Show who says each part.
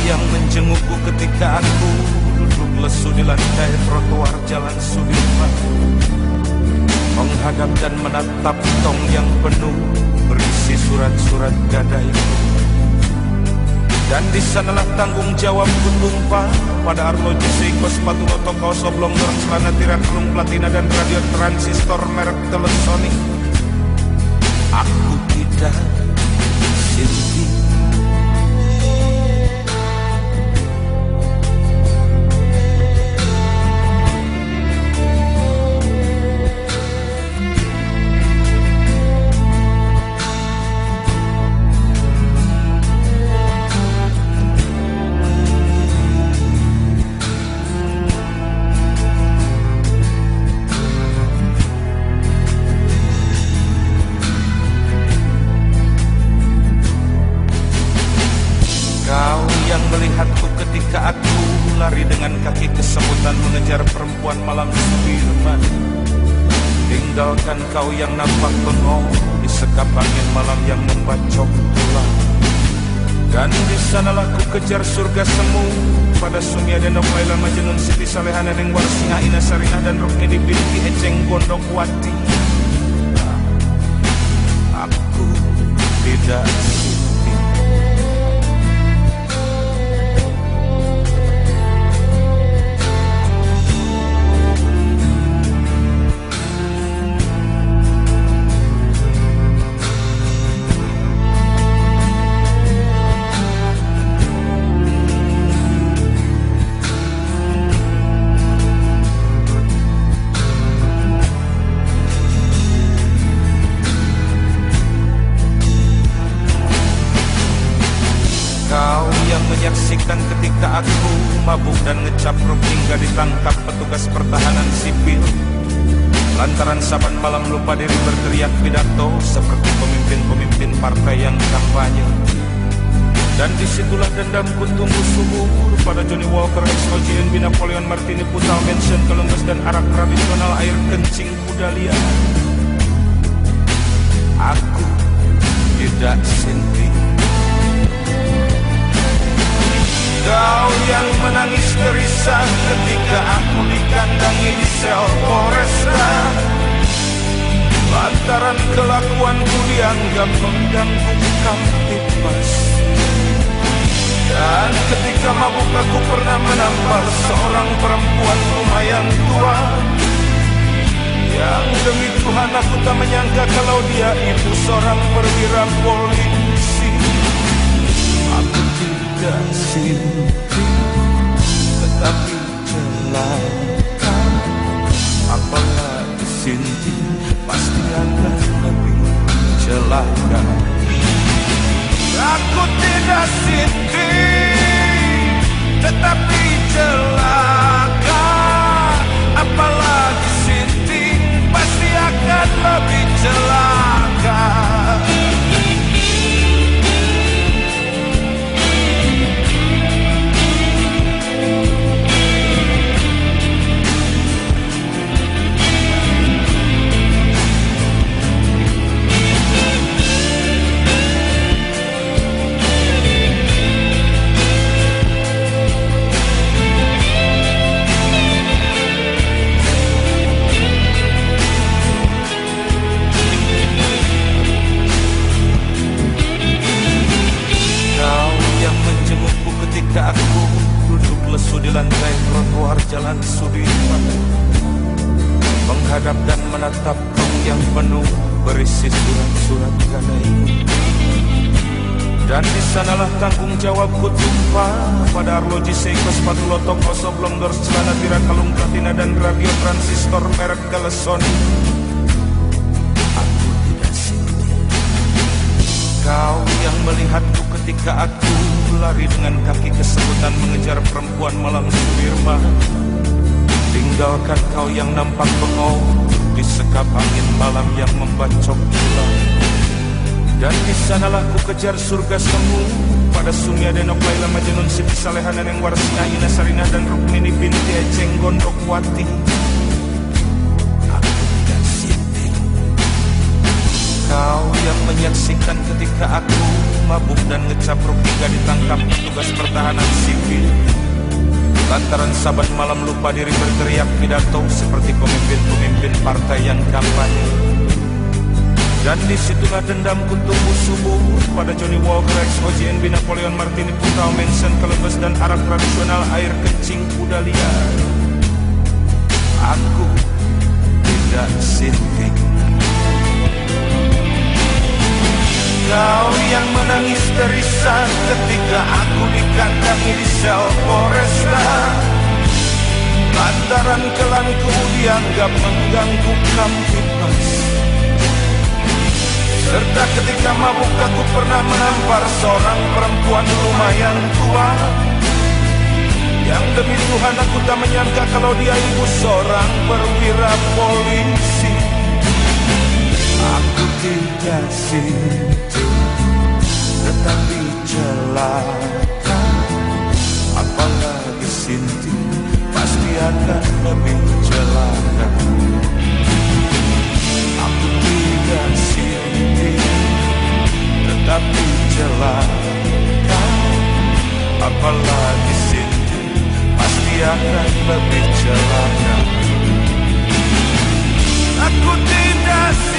Speaker 1: yang menjengukku ketika aku duduk lesu di lantai trotoar Jalan Sudirman, menghadap dan menatap tong yang penuh berisi surat-surat gadaiku. Dan di sanalah tanggung jawabku tumpah pada arloji seiko, sepatu loto, kaos oblong, dorong celana tirak, kalung platina dan radio transistor merek Telesonic. Aku tidak sedih. Melihatku ketika aku lari dengan kaki kesemutan mengejar perempuan malam Sudirman. Tinggalkan kau yang nampak bengong di sekap angin malam yang membacok tulang. Dan di sanalah ku kejar surga semu pada Sumia dan Laila Majnun Siti Salehana Neng Warsinga Ina Sarinah dan Rukmini binti Eceng Gondokwati. Aku tidak menyaksikan ketika aku mabuk dan ngecapruk hingga ditangkap petugas pertahanan sipil. Lantaran saban malam lupa diri berteriak pidato seperti pemimpin-pemimpin partai yang kampanye. Dan disitulah dendamku tumbuh subur pada Johnny Walker, XOJNB, Napoleon Martini, Putal Mansion, Columbus dan arak tradisional air kencing Budalia. Aku tidak sendiri. Kau yang menangis gerisah ketika aku dikandangi di sel Polresta, lantaran kelakuanku dianggap mengganggu Kamtibmas. Dan ketika mabuk aku pernah menampar seorang perempuan lumayan tua, yang demi Tuhan aku tak menyangka kalau dia itu seorang perwira polisi. Aku tidak sendiri, tetapi celaka. Apalagi Sinti pasti akan lebih celaka. Aku tidak sendiri, tetapi celaka. Apalagi Sinti pasti akan lebih celaka. Ketika aku duduk lesu di lantai trotoar Jalan Sudirman, menghadap dan menatap tong yang penuh berisi surat-surat gadaiku. Dan di sanalah tanggung jawabku tumpah pada arloji seiko, sepatu loto, kaos oblong, dorong celana tirak, kalung platina dan radio transistor merek Telesonic. Aku tidak sendiri. Kau yang melihatku ketika aku lari dengan kaki kesemutan mengejar perempuan malam Sudirman. Tinggalkan kau yang nampak bengong di sekap angin malam yang membacok tulang. Dan di sanalah ku kejar surga semu pada Sumia Denok Laila Majnun Siti Salehana Neng Warsinga Ina Sarinah dan Rukmini binti Eceng Gondokwati. Aku tidak sendiri. Kau yang menyaksikan ketika aku mabuk dan ngecapruk hingga ditangkap petugas pertahanan sipil. Lantaran saban malam lupa diri berteriak pidato seperti pemimpin-pemimpin partai yang kampanye. Dan disitulah dendamku tumbuh subur pada Johnny Walker, ex-OJNB, Napoleon Martini, Putau, Manson, Kelebes, dan arak tradisional air kencing kuda liar. Aku tidak sinting. Kau yang menangis terisak ketika aku dikandangi di sel Polresta. Lantaran kelanku dianggap mengganggu Kamtibmas. Serta ketika mabuk aku pernah menampar seorang perempuan lumayan tua, yang demi Tuhan aku tak menyangka kalau dia ibu seorang perwira polisi. Aku tidak sinti, tetapi celaka. Apalagi sinti, pasti akan lebih celaka. Aku tidak sinti, tetapi celaka. Apalagi sinti, pasti akan lebih celaka. Aku tidak sinti.